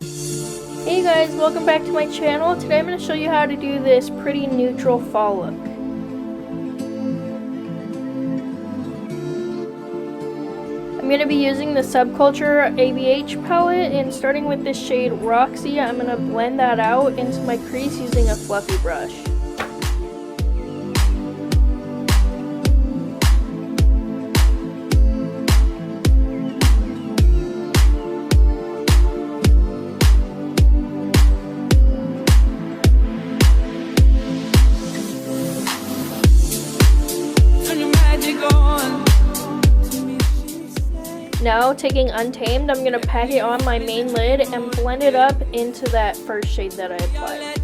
Hey guys, welcome back to my channel. Today I'm going to show you how to do this pretty neutral fall look. I'm going to be using the Subculture ABH palette, and starting with this shade Roxy, I'm going to blend that out into my crease using a fluffy brush. Now, taking Untamed, I'm going to pack it on my main lid and blend it up into that first shade that I applied.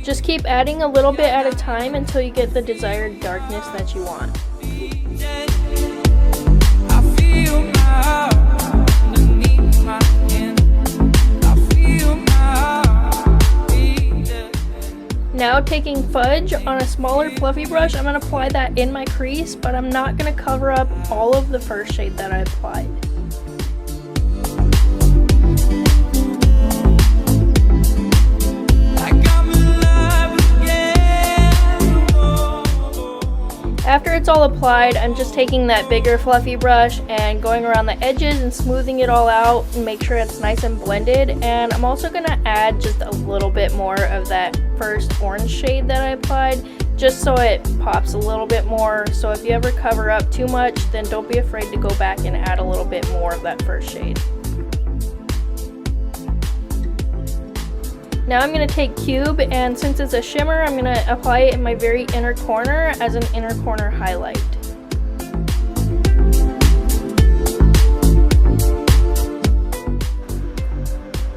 Just keep adding a little bit at a time until you get the desired darkness that you want. Now, taking Fudge on a smaller fluffy brush, I'm going to apply that in my crease, but I'm not going to cover up all of the first shade that I applied. After it's all applied, I'm just taking that bigger fluffy brush and going around the edges and smoothing it all out and make sure it's nice and blended. And I'm also going to add just a little bit more of that first orange shade that I applied, just so it pops a little bit more. So if you ever cover up too much, then don't be afraid to go back and add a little bit more of that first shade. Now I'm going to take Cube, and since it's a shimmer, I'm going to apply it in my very inner corner as an inner corner highlight.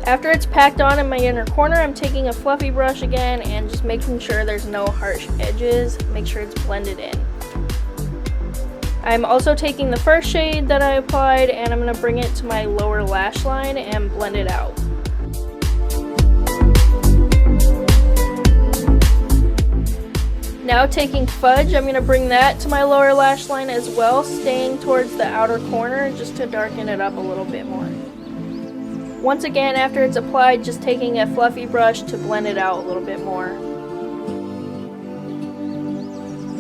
After it's packed on in my inner corner, I'm taking a fluffy brush again and just making sure there's no harsh edges. Make sure it's blended in. I'm also taking the first shade that I applied, and I'm going to bring it to my lower lash line and blend it out. Now, taking Fudge, I'm going to bring that to my lower lash line as well, staying towards the outer corner just to darken it up a little bit more. Once again, after it's applied, just taking a fluffy brush to blend it out a little bit more.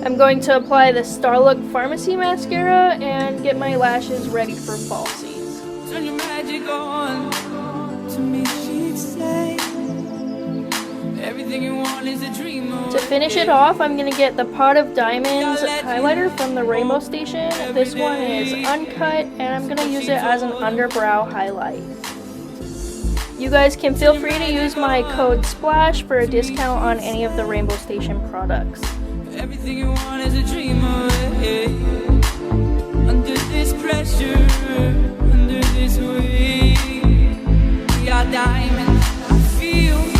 I'm going to apply the Starlook Farmasi mascara and get my lashes ready for falsies. Turn your magic on to me, she'd say. Everything you want is a dream. To finish it off, I'm going to get the Pot of Diamonds highlighter from the Rainbow Station. This one is uncut, and I'm going to use it as an underbrow highlight. You guys can feel free to use my code SPLASH for a discount on any of the Rainbow Station products. Everything you want is a dream away. Under this pressure, under this weight, we are diamonds. I feel my.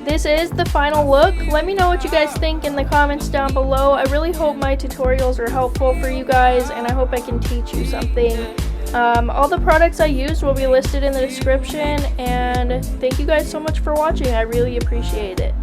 This is the final look. Let me know what you guys think in the comments down below. I really hope my tutorials are helpful for you guys, and I hope I can teach you something. All the products I used will be listed in the description, and thank you guys so much for watching. I really appreciate it.